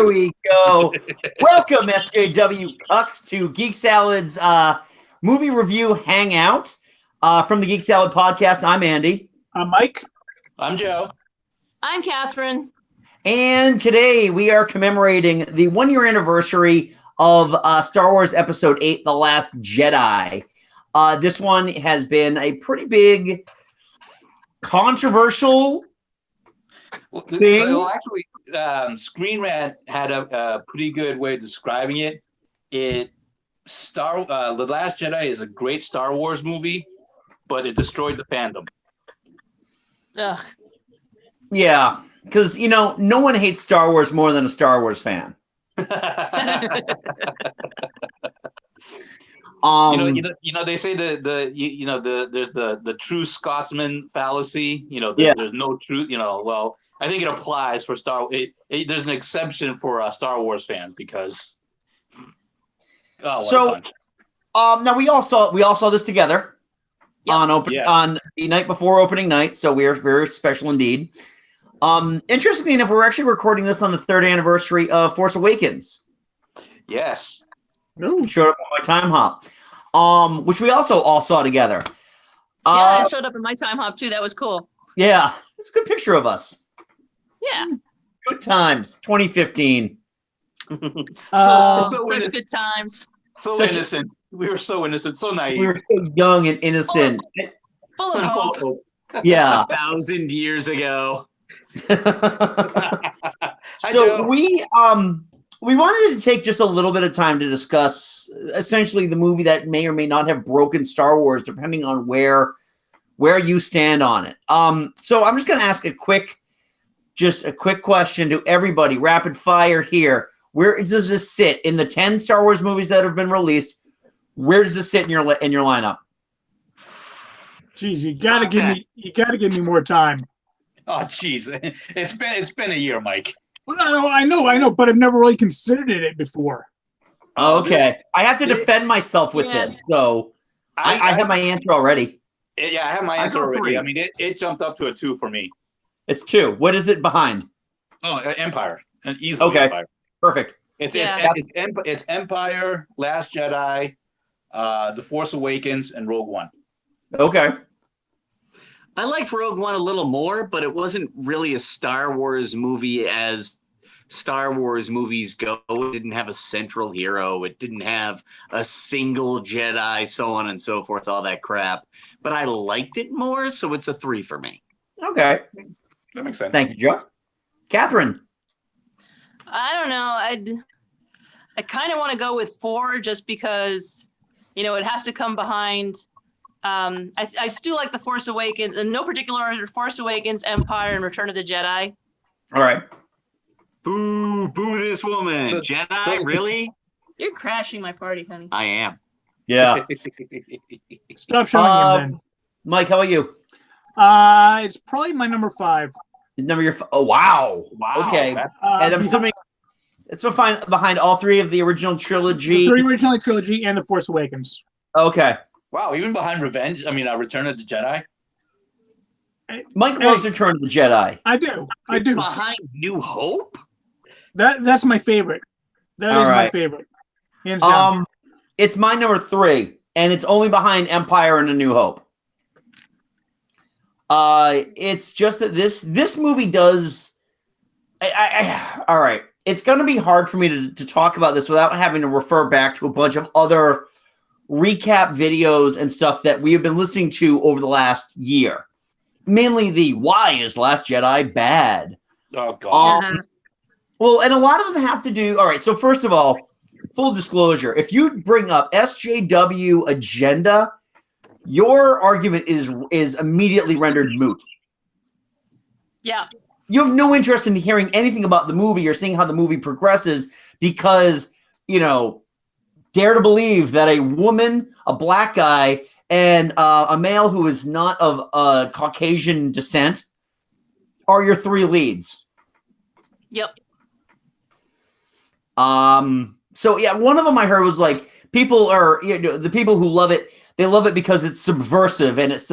There we go. Welcome, SJW Cucks, to Geek Salad's movie review hangout from the Geek Salad Podcast. I'm Andy. I'm Mike. I'm Joe. I'm Katherine. And today we are commemorating the 1-year anniversary of Star Wars Episode 8, The Last Jedi. This one has been a pretty big, controversial thing. Well, actually, Screen Rant had a pretty good way of describing it. The Last Jedi is a great Star Wars movie, but it destroyed the fandom. Ugh. Yeah, because, no one hates Star Wars more than a Star Wars fan. They say there's the true Scotsman fallacy. There's no truth. Well, I think it applies for there's an exception for Star Wars fans because. Now we all saw this together on the night before opening night, so we're very special indeed. Interestingly enough, we're actually recording this on the 3rd anniversary of Force Awakens. Yes. Ooh. Showed up on my time hop, which we also all saw together. I showed up in my time hop too. That was cool. Yeah, it's a good picture of us. Yeah. Good times, 2015. Such good times. Innocent. We were so innocent, so naive. We were so young and innocent. Full of hope. Yeah. 1,000 years ago. So we wanted to take just a little bit of time to discuss essentially the movie that may or may not have broken Star Wars, depending on where you stand on it. So I'm just going to ask a quick question to everybody, rapid fire here. Where does this sit in the 10 Star Wars movies that have been released? Where does this sit in your lineup? Jeez, you gotta give me more time. Oh, jeez, it's been a year, Mike. Well, no, I know, but I've never really considered it before. Okay, I have to defend myself with this, so I have my answer already. Yeah, I have my answer already. 3. I mean, it jumped up to a 2 for me. It's 2. What is it behind? Oh, Empire, and easily okay. Empire. Perfect. It's Empire, Last Jedi, The Force Awakens, and Rogue One. Okay. I liked Rogue One a little more, but it wasn't really a Star Wars movie as Star Wars movies go. It didn't have a central hero. It didn't have a single Jedi, so on and so forth, all that crap. But I liked it more, so it's a 3 for me. Okay. That makes sense. Thank you, Joe. Katherine. I don't know. I kind of want to go with 4 just because, it has to come behind. I still like The Force Awakens, in no particular order, Force Awakens, Empire, and Return of the Jedi. All right. Boo this woman. Jedi, really? You're crashing my party, honey. I am. Yeah. Stop showing him then. Mike, how about you? It's probably my number 5. Oh, wow. Wow. Okay. And I'm assuming it's behind all 3 of the original trilogy. The 3 original trilogy and The Force Awakens. Okay. Wow, even behind Return of the Jedi? Mike loves Return of the Jedi. I do. Behind New Hope? That's my favorite. That is my favorite. Hands down. It's my number 3, and it's only behind Empire and A New Hope. It's just that this movie does. All right. It's going to be hard for me to talk about this without having to refer back to a bunch of other recap videos and stuff that we have been listening to over the last year. Mainly the why is Last Jedi bad? Oh, God. Well, and a lot of them have to do. All right. So first of all, full disclosure: if you bring up SJW agenda, your argument is immediately rendered moot. Yeah. You have no interest in hearing anything about the movie or seeing how the movie progresses because, dare to believe that a woman, a black guy, and a male who is not of Caucasian descent are your 3 leads. Yep. So yeah, one of them I heard was like the people who love it, they love it because it's subversive and it's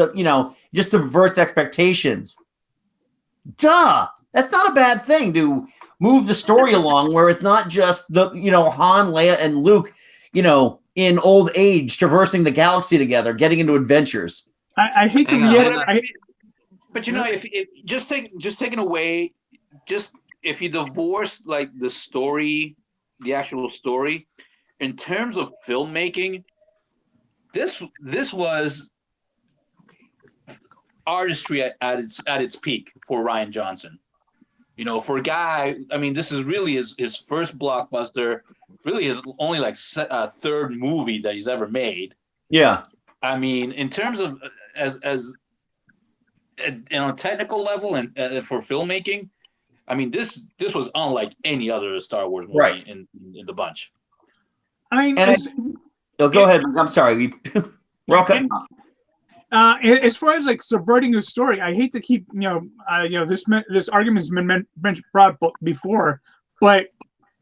just subverts expectations. Duh. That's not a bad thing to move the story along where it's not just the, Han, Leia, and Luke, in old age, traversing the galaxy together, getting into adventures. I hate to reiterate. But if just taking away, if you divorce like the story, the actual story, in terms of filmmaking, this was artistry at its peak for Rian Johnson. For a guy, I mean, this is really his first blockbuster, really his only like third movie that he's ever made. Yeah. I mean, in terms of as on a technical level and for filmmaking, I mean, this was unlike any other Star Wars movie in the bunch. I mean, go ahead. I'm sorry. We're all cutting off. As far as like subverting the story, I hate to keep this argument's been brought before, but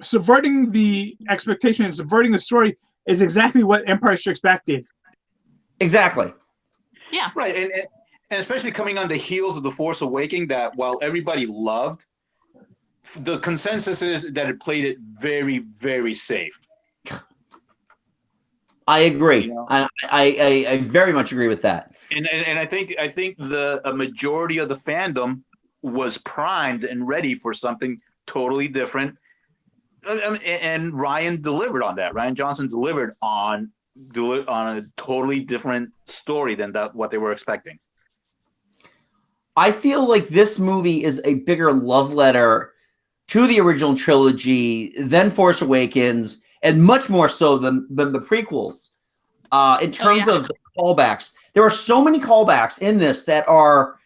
subverting the expectation and subverting the story is exactly what Empire Strikes Back did. Exactly. Yeah. Right, and especially coming on the heels of The Force Awakens, that while everybody loved, the consensus is that it played it very, very safe. I agree. I very much agree with that. And I think a majority of the fandom was primed and ready for something totally different, and Rian delivered on that. Rian Johnson delivered on a totally different story than what they were expecting. I feel like this movie is a bigger love letter to the original trilogy than Force Awakens, and much more so than the prequels. In terms of the callbacks, there are so many callbacks in this that are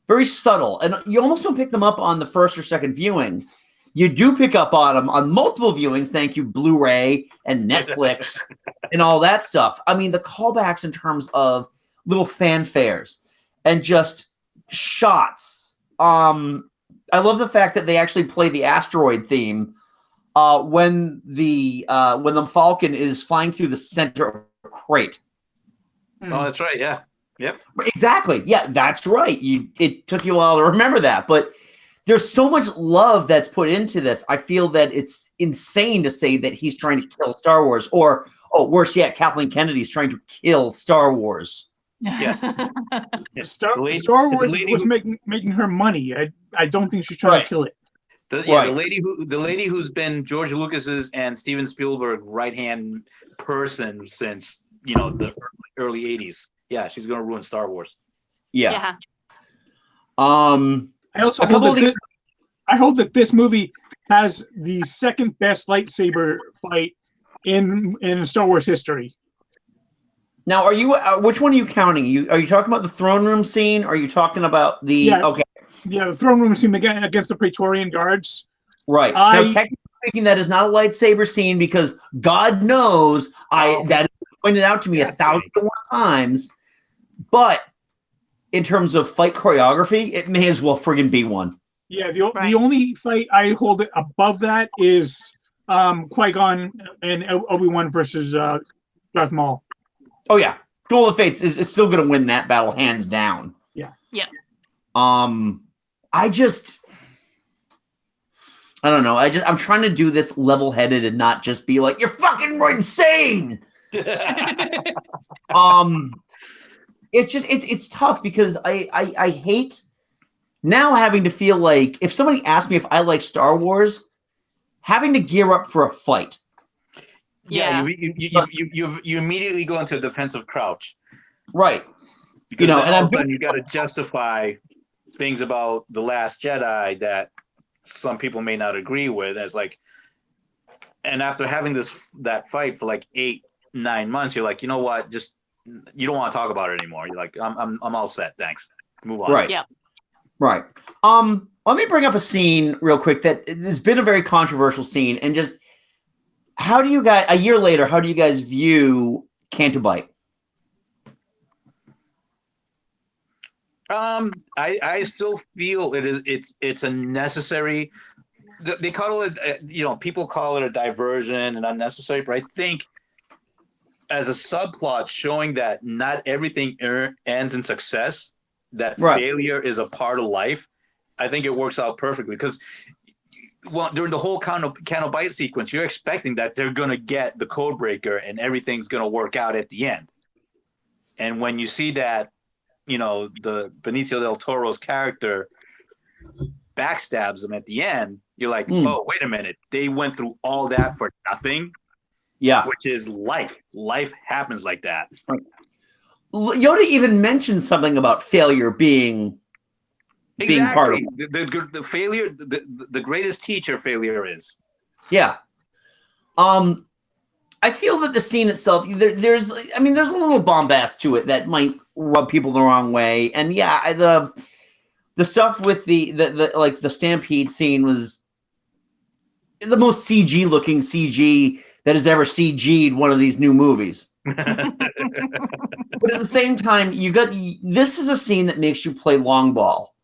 very subtle, and you almost don't pick them up on the first or second viewing. You do pick up on them on multiple viewings, thank you, Blu-ray and Netflix and all that stuff. I mean, the callbacks in terms of little fanfares and just shots. I love the fact that they actually play the asteroid theme when the Falcon is flying through the center of a crate. Oh, that's right. Yeah. Yep. Exactly. Yeah, that's right. It took you a while to remember that, but there's so much love that's put into this. I feel that it's insane to say that he's trying to kill Star Wars, or worse yet, Kathleen Kennedy's trying to kill Star Wars. Yeah. Star Wars was making her money. I don't think she's trying to kill it. The lady who's been George Lucas's and Steven Spielberg right-hand person since the early 80s. Yeah, she's going to ruin Star Wars. Yeah. I also hold that this movie has the second best lightsaber fight in Star Wars history. Now, are you which one are you counting? Are you talking about the throne room scene? Or are you talking about the the throne room scene against the Praetorian guards? Right. Now, technically speaking, that is not a lightsaber scene because God knows that is pointed out to me 1,001 times. But in terms of fight choreography, it may as well friggin' be one. Yeah, the only fight I hold it above that is Qui-Gon and Obi-Wan versus Darth Maul. Oh yeah, Duel of Fates is still going to win that battle hands down. Yeah. Yeah. I don't know. I'm trying to do this level-headed and not just be like, you're fucking insane. It's tough because I hate now having to feel like if somebody asks me if I like Star Wars, having to gear up for a fight. Yeah, you immediately go into a defensive crouch, right? Because all of a sudden you got to justify things about The Last Jedi that some people may not agree with. As like, and after having that fight for like 8-9 months, you're like, you know what? Just you don't want to talk about it anymore. You're like, I'm all set. Thanks. Move on. Right. Yeah. Right. Let me bring up a scene real quick that has been a very controversial scene, and just how do you guys, a year later, how do you guys view Canto Bight? I still feel it's a necessary. They call it, people call it a diversion and unnecessary, but I think as a subplot showing that not everything ends in success, that failure is a part of life, I think it works out perfectly because during the whole Cano Bite sequence, you're expecting that they're going to get the code breaker and everything's going to work out at the end. And when you see that, the Benicio del Toro's character backstabs him at the end, you're like, oh, wait a minute. They went through all that for nothing? Yeah. Which is life. Life happens like that. Yoda even mentioned something about failure being part of it. The failure, the greatest teacher failure is. Yeah. I feel that the scene itself, there's a little bombast to it that might rub people the wrong way. And yeah, the stuff with the Stampede scene was the most CG looking CG that has ever CG'd one of these new movies. But at the same time, this is a scene that makes you play long ball.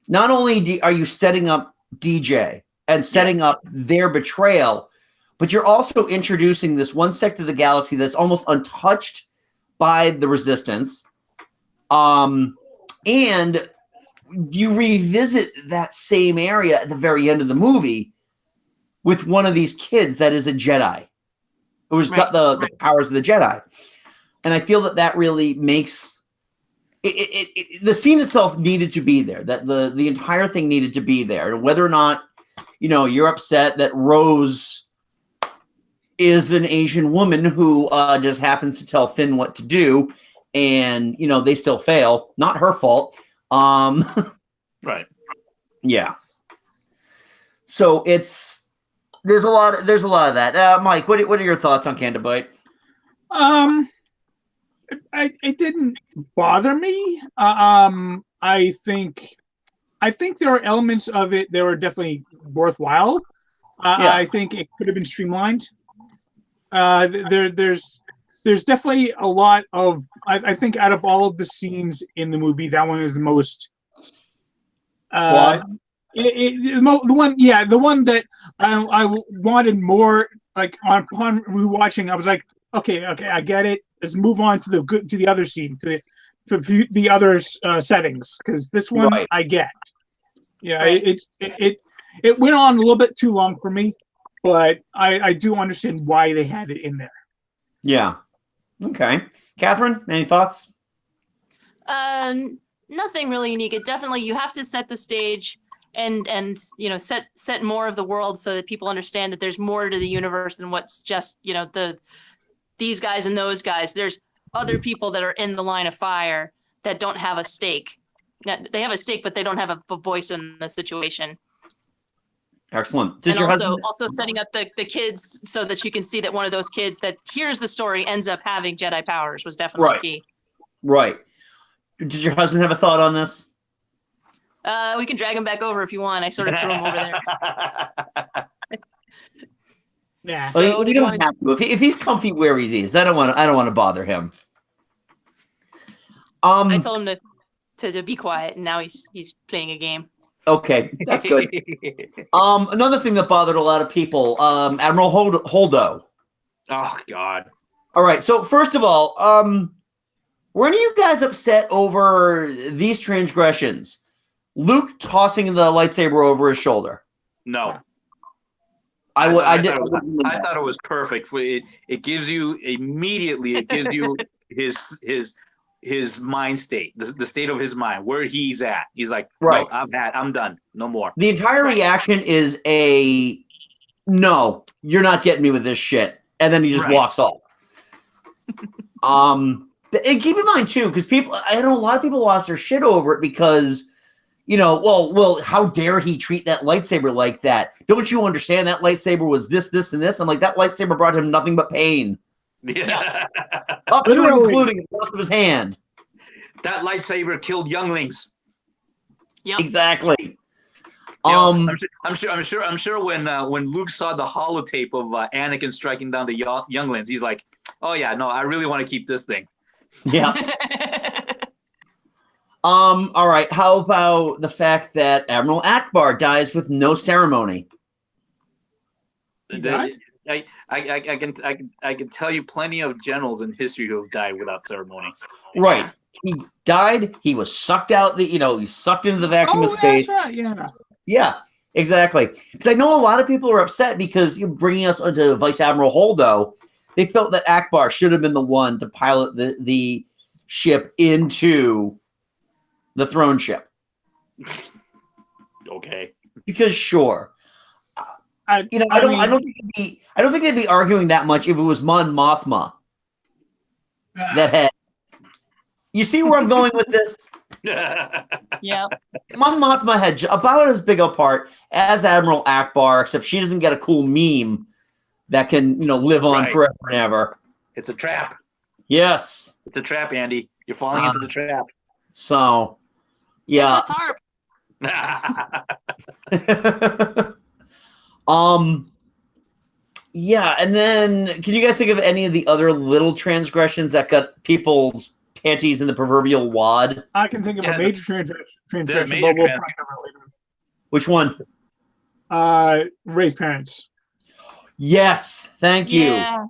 Not only are you setting up DJ and setting up their betrayal, but you're also introducing this one sect of the galaxy that's almost untouched by the Resistance. And you revisit that same area at the very end of the movie with one of these kids that is a Jedi, who's got the powers of the Jedi. And I feel that really makes the scene itself needed to be there, that the entire thing needed to be there. And whether or not, you're upset that Rose is an Asian woman who just happens to tell Finn what to do, and, they still fail. Not her fault. Right. Yeah. So there's a lot of that. Mike, what are your thoughts on Canto Bight? It didn't bother me. I think there are elements of it that were definitely worthwhile. I think it could have been streamlined. There's definitely a lot of. I think out of all of the scenes in the movie, that one is the most. The one that I wanted more. Like upon rewatching, I was like, okay, I get it. Let's move on to the other scene, to the other settings, because this one I get. Yeah, it went on a little bit too long for me, but I do understand why they had it in there. Yeah. Okay. Katherine, any thoughts? Nothing really unique. It definitely, you have to set the stage and set more of the world so that people understand that there's more to the universe than what's just, these guys and those guys. There's other people that are in the line of fire that don't have a stake. They have a stake, but they don't have a voice in the situation. Excellent. Also setting up the kids so that you can see that one of those kids that hears the story ends up having Jedi powers was definitely key. Right. Did your husband have a thought on this? We can drag him back over if you want. I sort of threw him over there. Yeah. Well, we don't have to. If he's comfy where he is, I don't want to bother him. I told him to be quiet, and now he's playing a game. Okay, that's good. Another thing that bothered a lot of people, Admiral Holdo. Oh God. All right. So first of all, were any of you guys upset over these transgressions? Luke tossing the lightsaber over his shoulder. No. I thought it was perfect. It gives you immediately. It gives you his mind state, the state of his mind, where he's at. He's like, right. No, I'm done. No more. The entire reaction is no, you're not getting me with this shit, and then he just walks off. And keep in mind too, because I know a lot of people lost their shit over it because. Well, how dare he treat that lightsaber like that? Don't you understand that lightsaber was this, and this? I'm like, that lightsaber brought him nothing but pain. Yeah. Up to and including the loss of his hand. That lightsaber killed younglings. Yep. Exactly. I'm sure when Luke saw the holotape of Anakin striking down the younglings, he's like, oh yeah, no, I really want to keep this thing. Yeah. All right. How about the fact that Admiral Akbar dies with no ceremony? I can tell you plenty of generals in history who have died without ceremony. Right. he died. He was sucked out. He's sucked into the vacuum of space. That's right, yeah. Yeah, exactly. Because I know a lot of people are upset because you're bringing us onto Vice Admiral Holdo. They felt that Akbar should have been the one to pilot the ship into the throne ship. Okay. Because sure. I don't think they'd be arguing that much if it was Mon Mothma that had. You see where I'm going with this? Yeah. Mon Mothma had about as big a part as Admiral Akbar, except she doesn't get a cool meme that can live on forever and ever. It's a trap. Yes. It's a trap, Andy. You're falling into the trap. So, yeah. It's a tarp. Yeah, and then can you guys think of any of the other little transgressions that got people's panties in the proverbial wad? I can think of a major transgression, major but we'll probably cover it later. Which one? Ray's parents. Yes, thank you. Yeah.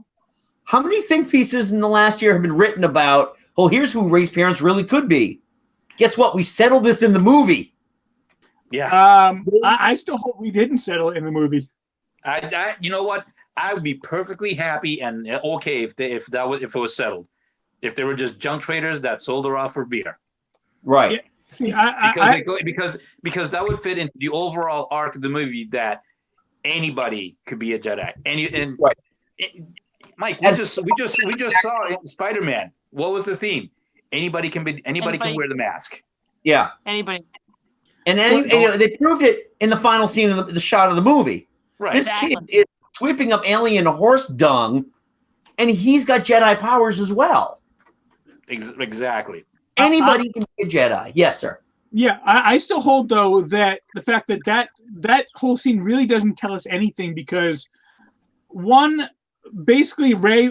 How many think pieces in the last year have been written about, here's who Ray's parents really could be? Guess what? We settled this in the movie. Yeah. I still hope we didn't settle it in the movie. I you know what? I would be perfectly happy and okay if it was settled. If they were just junk traders that sold her off for beer. Right. Yeah. See, because that would fit into the overall arc of the movie that anybody could be a Jedi. And right. Mike, we just saw in Spider-Man. What was the theme? Anybody can wear the mask. Yeah. Anybody. And then they proved it in the final scene of the shot of the movie. Right. This kid is sweeping up alien horse dung, and he's got Jedi powers as well. Exactly. Anybody can be a Jedi. Yes, sir. Yeah, I still hold, though, that the fact that whole scene really doesn't tell us anything because, one, basically Rey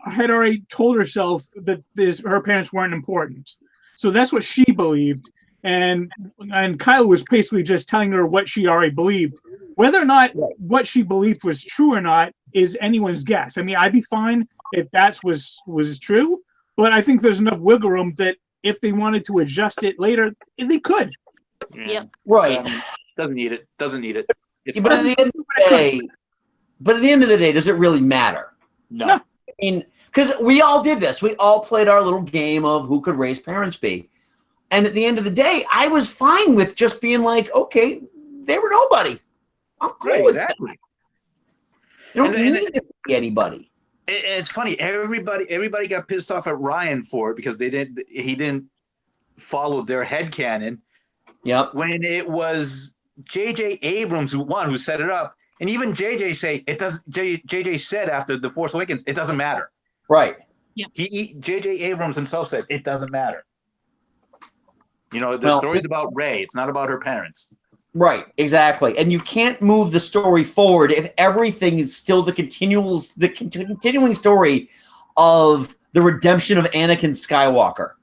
had already told herself that her parents weren't important. So that's what she believed. And Kyle was basically just telling her what she already believed. Whether or not what she believed was true or not is anyone's guess. I mean, I'd be fine if that was true, but I think there's enough wiggle room that if they wanted to adjust it later, they could. Yeah. Right. Doesn't need it. But at the end of the day, does it really matter? No. I mean, because we all did this. We all played our little game of who could Ray's parents be. And at the end of the day, I was fine with just being like, okay, they were nobody. I'm cool with that. You don't need to be anybody. It's funny. Everybody got pissed off at Ryan for it because he didn't follow their headcanon. Yep. When it was J.J. Abrams who set it up, and even J.J. said after The Force Awakens, it doesn't matter. Right. Yeah. J.J. Abrams himself said it doesn't matter. The story's about Rey. It's not about her parents. Right, exactly. And you can't move the story forward if everything is still the continuing story of the redemption of Anakin Skywalker.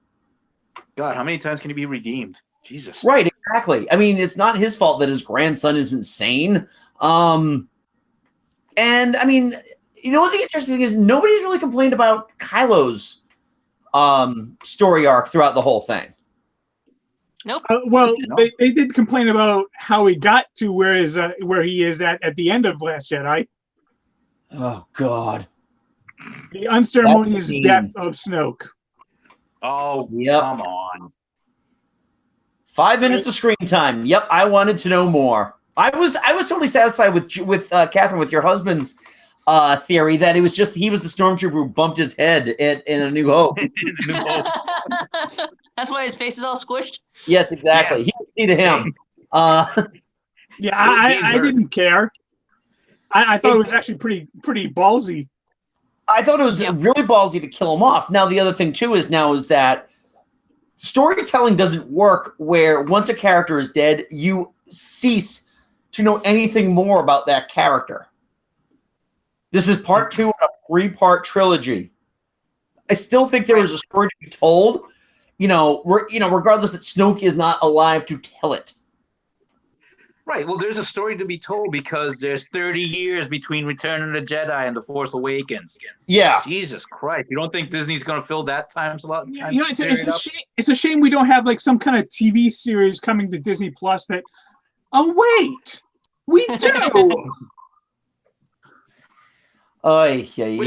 God, how many times can he be redeemed? Jesus. Right, exactly. I mean, it's not his fault that his grandson is insane. And I mean, what the interesting thing is, nobody's really complained about Kylo's story arc throughout the whole thing. Nope. They did complain about how he got to where he is at the end of Last Jedi. Oh God! The unceremonious death of Snoke. Oh, yep. Come on! 5 minutes of screen time. Yep, I wanted to know more. I was totally satisfied with Katherine, with your husband's theory that it was just he was the stormtrooper who bumped his head in A New Hope. That's why his face is all squished. Yes, exactly. Yes. He could see to him. Yeah, I didn't care. I thought it was actually pretty ballsy. I thought it was really ballsy to kill him off. Now, the other thing, too, is that storytelling doesn't work where once a character is dead, you cease to know anything more about that character. This is part 2 of a 3-part trilogy. I still think there was a story to be told, regardless that Snoke is not alive to tell it. Right. Well, there's a story to be told because there's 30 years between Return of the Jedi and The Force Awakens. Yeah. Jesus Christ. You don't think Disney's going to fill that time slot? You know, it's a shame we don't have like some kind of TV series coming to Disney Plus that. Oh wait, we do. Which,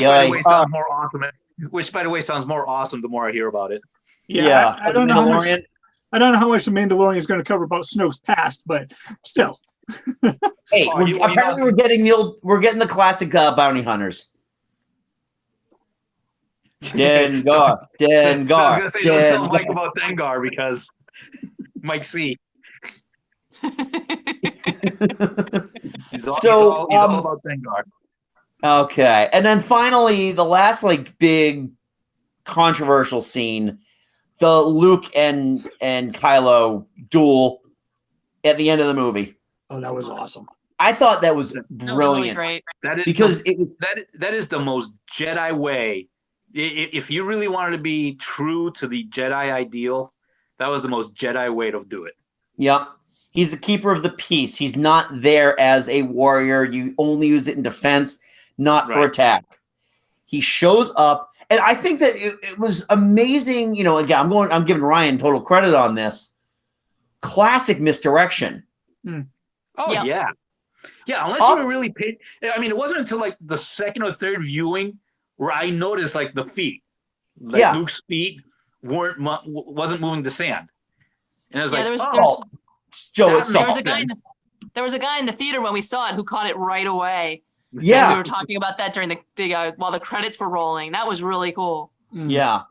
by the way, sounds more awesome. Which, by the way, sounds more awesome the more I hear about it. Yeah. I don't know how much. I don't know how much the Mandalorian is going to cover about Snoke's past, but still. Hey, apparently we're getting the classic bounty hunters. Dengar. I was going to say, don't tell Mike about Dengar because Mike C. he's all about Dengar. Okay, and then finally, the last like big controversial scene. The Luke and Kylo duel at the end of the movie. Oh, that was awesome. I thought that was brilliant. Really great. That is the most Jedi way. If you really wanted to be true to the Jedi ideal, that was the most Jedi way to do it. Yep. He's the keeper of the peace. He's not there as a warrior. You only use it in defense, not for attack. He shows up. And I think that it was amazing. You know, again, I'm giving Ryan total credit on this. Classic misdirection. Oh yeah. Unless you were really paid. I mean, it wasn't until like the second or third viewing where I noticed like the feet, Luke's feet wasn't moving the sand, and I was there was a guy in the theater when we saw it who caught it right away. Yeah, and we were talking about that during the while the credits were rolling. That was really cool. Yeah,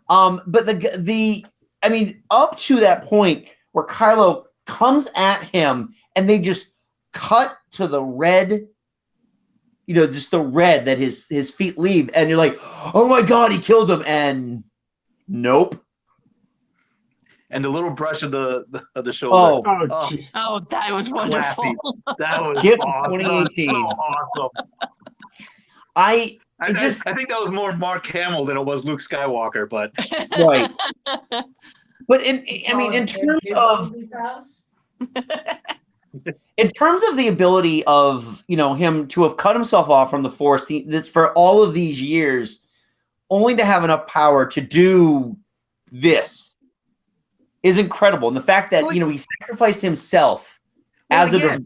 but I mean, up to that point where Kylo comes at him and they just cut to the red, you know, just the red that his feet leave, and you're like, oh my god, he killed him, and nope. And the little brush of the shoulder. Oh, that was wonderful. That was awesome. 2018. So awesome. I think that was more Mark Hamill than it was Luke Skywalker, but right. But in terms of the ability of, you know, him to have cut himself off from the Force, this for all of these years, only to have enough power to do this is incredible. And the fact that, you know, he sacrificed himself as if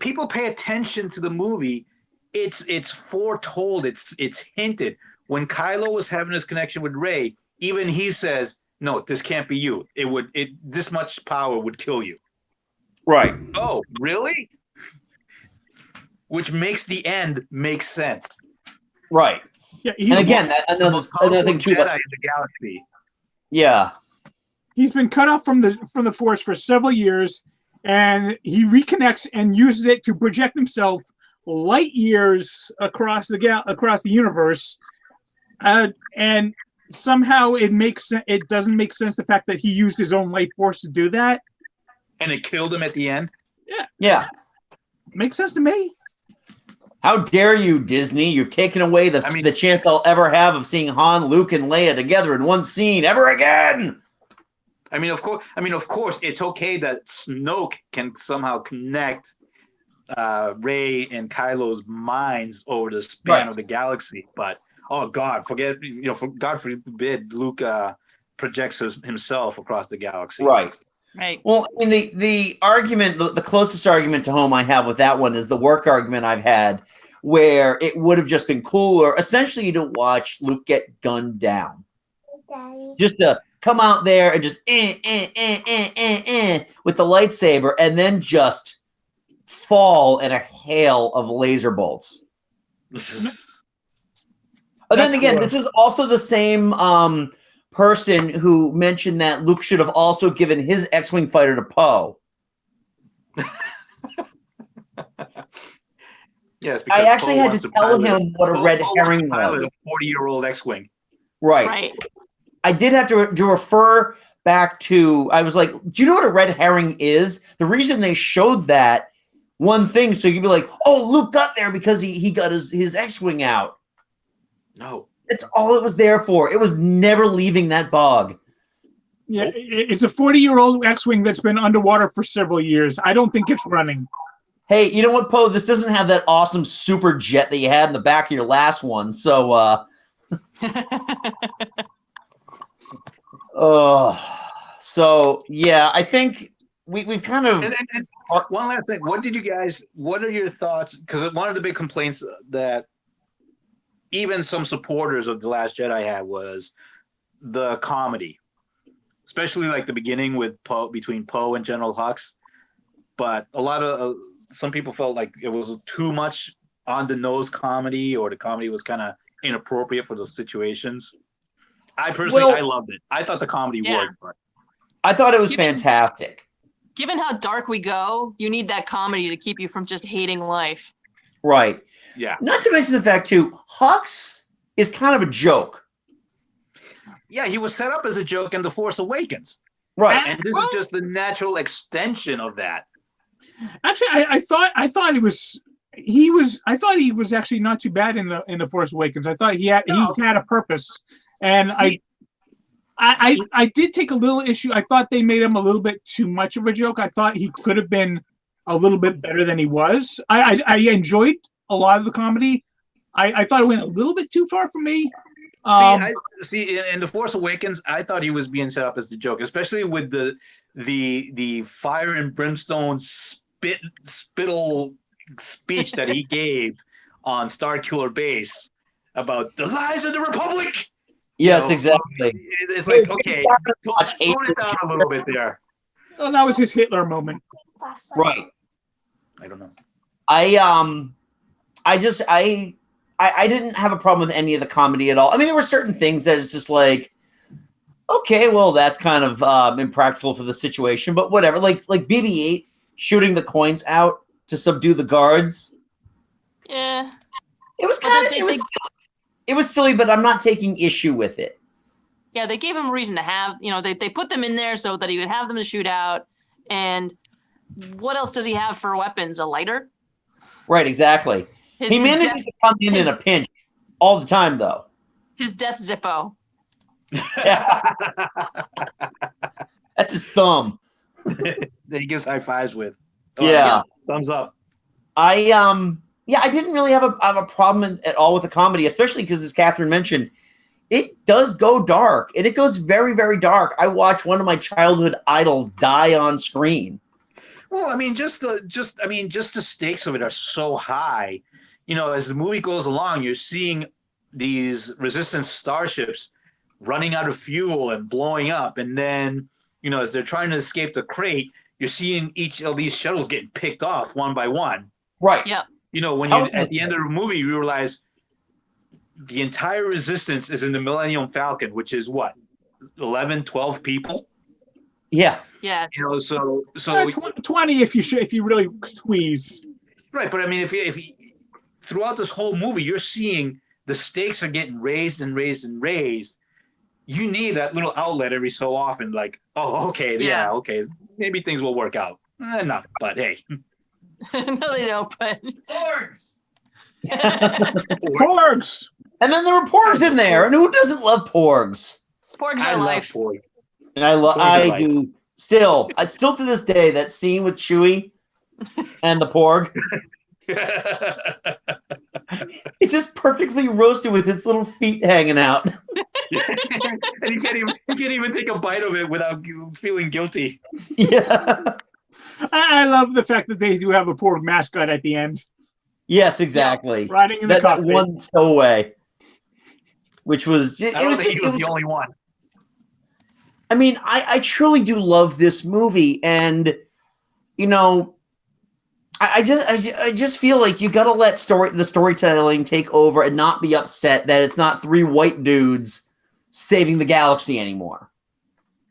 people pay attention to the movie, it's foretold, it's hinted. When Kylo was having his connection with Rey, even he says, no, this can't be you. This much power would kill you. Right. Oh, really? Which makes the end make sense. Right. Yeah, and again, another thing too about the galaxy. Yeah. He's been cut off from the Force for several years, and he reconnects and uses it to project himself light years across the universe, and somehow it doesn't make sense the fact that he used his own life force to do that, and it killed him at the end. Yeah, makes sense to me. How dare you, Disney? You've taken away the chance I'll ever have of seeing Han, Luke, and Leia together in one scene ever again. I mean, of course, it's okay that Snoke can somehow connect Rey and Kylo's minds over the span of the galaxy, but oh God, God forbid Luke projects himself across the galaxy. Right. Right. Well, I mean, the argument, the closest argument to home I have with that one is the work argument I've had, where it would have just been cooler, essentially, to watch Luke get gunned down. Just to come out there and just with the lightsaber, and then just fall in a hail of laser bolts. But then again, this is also the same person who mentioned that Luke should have also given his X-Wing fighter to Poe. Yes, I actually had to tell him what a red herring was. A 40-year-old X-Wing. Right. I did have to refer back to, I was like, do you know what a red herring is? The reason they showed that one thing, so you'd be like, oh, Luke got there because he got his X-Wing out. No. It's all it was there for. It was never leaving that bog. Yeah, it's a 40-year-old X-wing that's been underwater for several years. I don't think it's running. Hey, you know what, Poe? This doesn't have that awesome super jet that you had in the back of your last one. So, so yeah, I think we've kind of. And one last thing. What are your thoughts? Because one of the big complaints that even some supporters of The Last Jedi had was the comedy, especially like the beginning with Poe, between Poe and General Hux. But a lot of some people felt like it was too much on the nose comedy, or the comedy was kind of inappropriate for the situations. I personally, I loved it. I thought the comedy worked. But I thought it was fantastic. Given how dark we go, you need that comedy to keep you from just hating life. Right. Yeah. Not to mention the fact, too, Hux is kind of a joke. Yeah, he was set up as a joke in The Force Awakens. Right. And this is just the natural extension of that. Actually, I thought he was actually not too bad in the Force Awakens. I thought he had a purpose, and I did take a little issue. I thought they made him a little bit too much of a joke. I thought he could have been a little bit better than he was. I enjoyed a lot of the comedy. I thought it went a little bit too far for me. See, in The Force Awakens, I thought he was being set up as the joke, especially with the fire and brimstone spittle speech that he gave on Starkiller Base about the lies of the Republic. Yes, exactly. It's like, okay, tone it down a little bit there. Well, that was his Hitler moment. Right. I don't know. I didn't have a problem with any of the comedy at all. I mean, there were certain things that it's just like, okay, well, that's kind of impractical for the situation, but whatever. Like BB-8 shooting the coins out to subdue the guards. Yeah. It was kind of it was silly, but I'm not taking issue with it. Yeah, they gave him a reason to have, they put them in there so that he would have them to shoot out. And what else does he have for weapons? A lighter? Right, exactly. He manages to come in a pinch all the time, though. His death Zippo. Yeah. That's his thumb. That he gives high fives with. Yeah. Thumbs up. I didn't really have a problem at all with the comedy, especially because, as Katherine mentioned, it does go dark, and it goes very, very dark. I watched one of my childhood idols die on screen. Well, I mean, just the stakes of it are so high. As the movie goes along, you're seeing these resistance starships running out of fuel and blowing up, and then as they're trying to escape the crate, you're seeing each of these shuttles getting picked off one by one. Right. Yeah. When you at the end of the movie, you realize the entire resistance is in the Millennium Falcon, which is what, 11, 12 people. Yeah. Yeah. So 20 if you really squeeze. Right, but I mean, if throughout this whole movie, you're seeing the stakes are getting raised and raised and raised. You need that little outlet every so often, like, oh, okay, yeah okay, maybe things will work out. No, but hey. No, they don't, but Porgs! Porgs! And then there were porgs in there, and who doesn't love porgs? Porgs I are love life. porgs. And I do still to this day, that scene with Chewie and the porg. It's just perfectly roasted with his little feet hanging out. And he can't even take a bite of it without feeling guilty. Yeah. I love the fact that they do have a porg mascot at the end. Yes, exactly. Riding in the cockpit. That one stowaway, which was I don't think he was the only one. I mean, I truly do love this movie, and I just feel like you got to let the storytelling take over and not be upset that it's not three white dudes saving the galaxy anymore.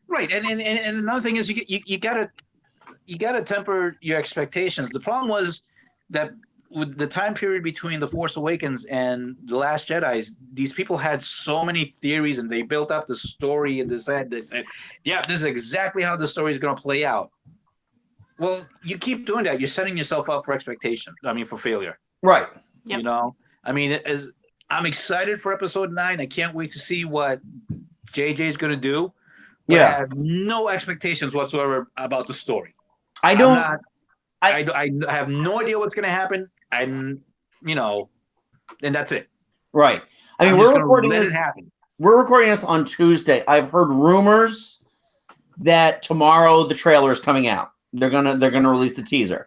Right, and another thing is you gotta temper your expectations. The problem was that with the time period between The Force Awakens and The Last Jedi, these people had so many theories, and they built up the story and they said, yeah, this is exactly how the story is going to play out. Well, you keep doing that, you're setting yourself up for expectation. I mean, for failure. Right. Yep. I mean, I'm excited for episode 9. I can't wait to see what JJ is going to do. But I have no expectations whatsoever about the story. I have no idea what's going to happen. And that's it. Right. I mean, we're recording this on Tuesday. I've heard rumors that tomorrow the trailer is coming out. They're gonna release the teaser.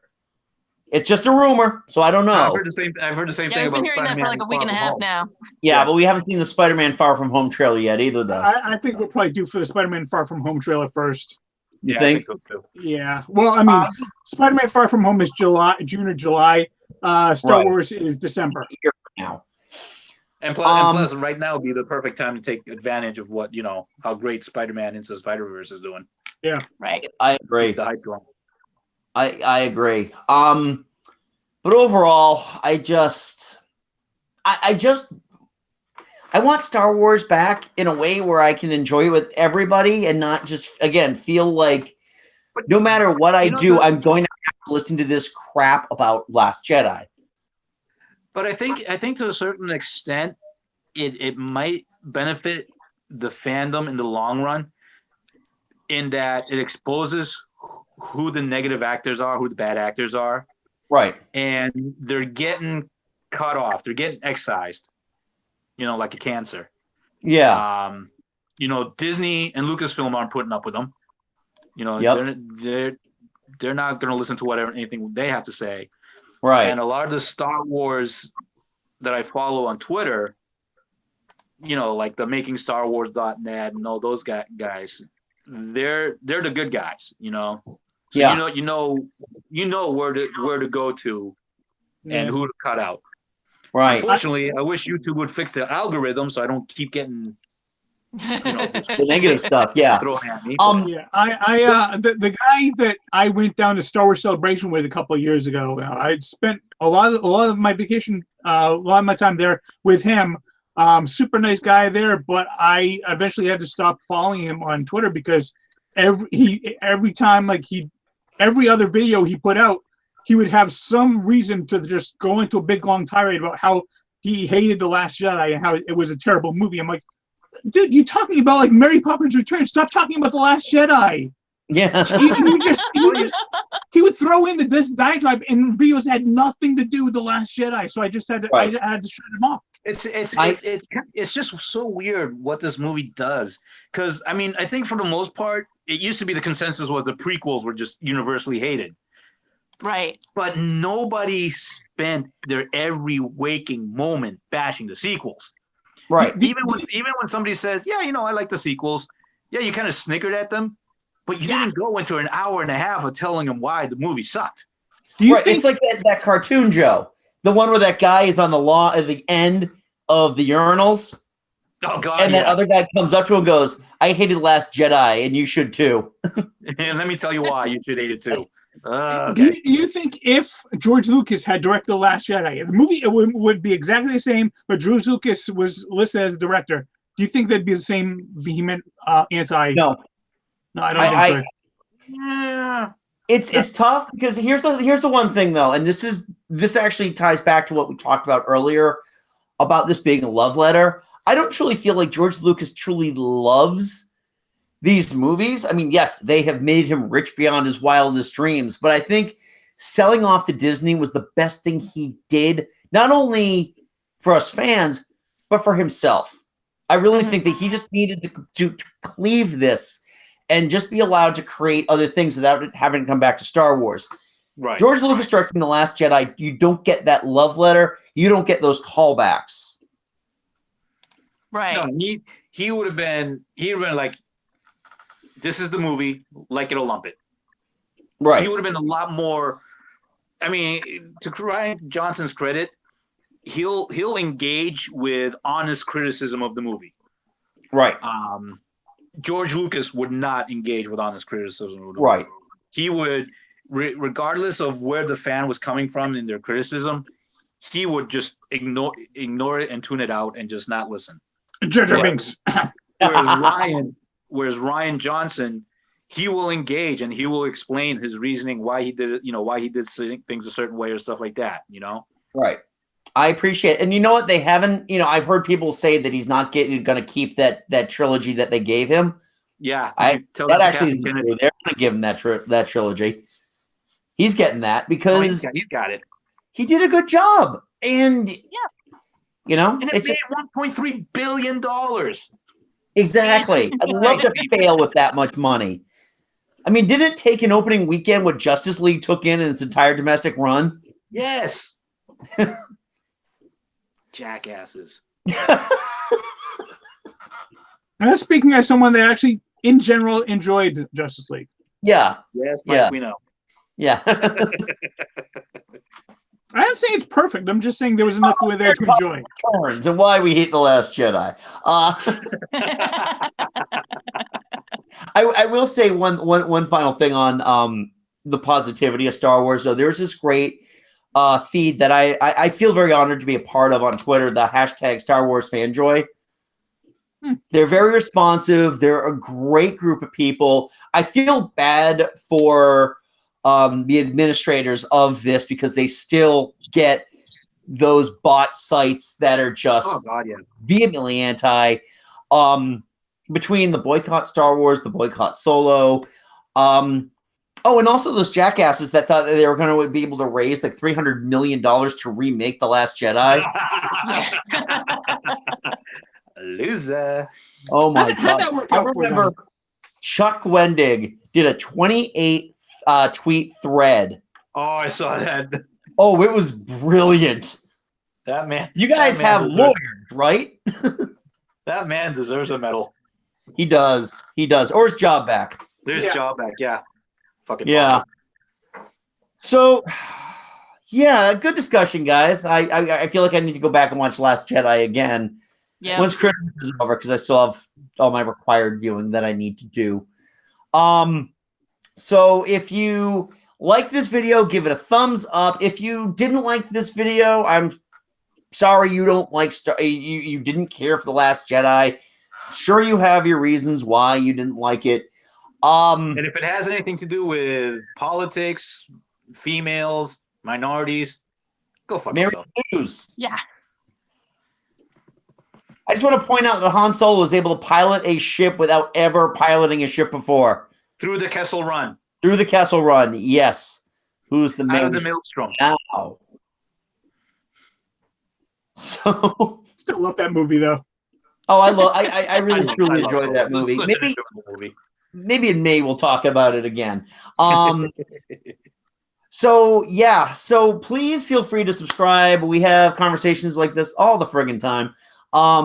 It's just a rumor, so I don't know. I've heard the same thing. I've been about hearing that for like a week and a half now. Yeah, but we haven't seen the Spider-Man Far From Home trailer yet either, though. I think we'll probably do for the Spider-Man Far From Home trailer first. You think? I think so too. Yeah. Well, I mean, Spider-Man Far From Home is June or July. Star Wars is December. Now. And plus, right now would be the perfect time to take advantage of what how great Spider-Man Into the Spider-Verse is doing. Yeah. Right. I agree. The hype going. I agree. But overall, I want Star Wars back in a way where I can enjoy it with everybody and not just, again, feel like no matter what I do, I'm going to have to listen to this crap about Last Jedi. But I think to a certain extent, it might benefit the fandom in the long run, in that it exposes who the negative actors are, who the bad actors are. Right. And they're getting cut off. They're getting excised, like a cancer. Yeah. Disney and Lucasfilm aren't putting up with them. They're not going to listen to anything they have to say. Right. And a lot of the Star Wars that I follow on Twitter, like the MakingStarWars.net and all those guys, they're the good guys, So yeah. you know where to go to and who to cut out. Right. Unfortunately, I wish YouTube would fix the algorithm so I don't keep getting the negative stuff. Yeah. Thrown at me. The guy that I went down to Star Wars Celebration with a couple of years ago, I'd spent a lot of my vacation, a lot of my time there with him. Super nice guy there, but I eventually had to stop following him on Twitter because every time, like every other video he put out, he would have some reason to just go into a big long tirade about how he hated The Last Jedi and how it was a terrible movie. I'm like, dude, you're talking about like Mary Poppins Returns. Stop talking about The Last Jedi. Yeah. He would throw in this diatribe in videos that had nothing to do with The Last Jedi. So I just had to, I had to shut him off. It's just so weird what this movie does. Because, I mean, I think for the most part, it used to be the consensus was the prequels were just universally hated. Right. But nobody spent their every waking moment bashing the sequels. Right. Even when somebody says, yeah, I like the sequels. Yeah, you kind of snickered at them. But you didn't go into an hour and a half of telling them why the movie sucked. Do you think it's like that cartoon, Joe? The one where that guy is on the law at the end of the urinals. Oh, God. And that other guy comes up to him and goes, I hated Last Jedi, and you should too. And let me tell you why you should hate it too. Okay. Do you think if George Lucas had directed The Last Jedi, the movie would be exactly the same, but George Lucas was listed as director, do you think that'd be the same vehement anti? No, I don't think so. Yeah. It's tough because here's the one thing though, and this actually ties back to what we talked about earlier about this being a love letter. I don't truly feel like George Lucas truly loves these movies. I mean, yes, they have made him rich beyond his wildest dreams, but I think selling off to Disney was the best thing he did, not only for us fans, but for himself. I really think that he just needed to cleave this and just be allowed to create other things without it having to come back to Star Wars. Right. George Lucas directing The Last Jedi, you don't get that love letter. You don't get those callbacks. Right. No, he would have been like, this is the movie, like it or lump it. Right. He would have been a lot more. I mean, to Rian Johnson's credit, he'll engage with honest criticism of the movie. Right. George Lucas would not engage with honest criticism of the movie. Right. He would, regardless of where the fan was coming from in their criticism, he would just ignore it and tune it out and just not listen. Binks. Whereas Rian Johnson, he will engage and he will explain his reasoning why he did it, why he did things a certain way or stuff like that, Right. I appreciate it. And you know what? They haven't, I've heard people say that he's not going to keep that trilogy that they gave him. Yeah, that actually isn't true. They're going to give him that trilogy. He's getting that because he's got it. He did a good job, and you know, and it made $1.3 billion. Exactly. I'd love to fail with that much money. I mean, didn't it take an opening weekend what Justice League took in its entire domestic run? Yes. Jackasses. And that's speaking as someone that actually, in general, enjoyed Justice League. Yeah. Yes, Mike, we know. Yeah. I am saying it's perfect. I'm just saying there was enough there to enjoy. Turns and why we hate The Last Jedi. I will say one final thing on the positivity of Star Wars. Though there's this great feed that I feel very honored to be a part of on Twitter, the hashtag Star Wars Fanjoy. They're very responsive. They're a great group of people. I feel bad for the administrators of this because they still get those bot sites that are just vehemently anti. Between the boycott Star Wars, the boycott Solo, and also those jackasses that thought that they were going to be able to raise like $300 million to remake The Last Jedi. Loser. Oh my God. I remember Chuck Wendig did a 28 tweet thread. Oh, I saw that. Oh, it was brilliant. That man. You guys have lawyers, right? That man deserves a medal. He does. Or his job back. There's job back, yeah. Fucking yeah. So, yeah, good discussion, guys. I feel like I need to go back and watch Last Jedi again. Yeah. Once Christmas is over, because I still have all my required viewing that I need to do. So if you like this video, give it a thumbs up. If you didn't like this video, I'm sorry you don't like you didn't care for The Last Jedi. Sure, you have your reasons why you didn't like it. And if it has anything to do with politics, females, minorities, go fuck yourself. News. Yeah. I just want to point out that Han Solo was able to pilot a ship without ever piloting a ship before. Through the Kessel Run. Through the Kessel Run, yes. Who's the out of the maelstrom now? So still love that movie though. Oh, I really truly enjoyed that movie. Maybe in May we'll talk about it again. So yeah, so please feel free to subscribe. We have conversations like this all the friggin' time.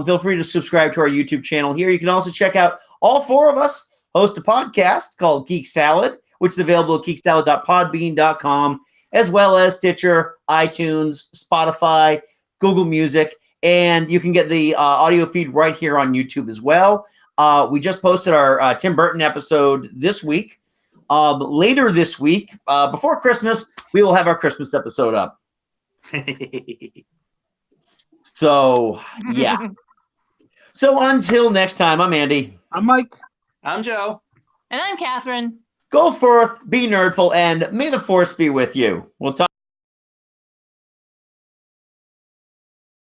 Feel free to subscribe to our YouTube channel here. You can also check out all four of us host a podcast called Geek Salad, which is available at geeksalad.podbean.com, as well as Stitcher, iTunes, Spotify, Google Music, and you can get the audio feed right here on YouTube as well. We just posted our Tim Burton episode this week. Later this week, before Christmas, we will have our Christmas episode up. So, yeah. So until next time, I'm Andy. I'm Mike. I'm Joe. And I'm Katherine. Go forth, be nerdful, and may the force be with you. We'll talk.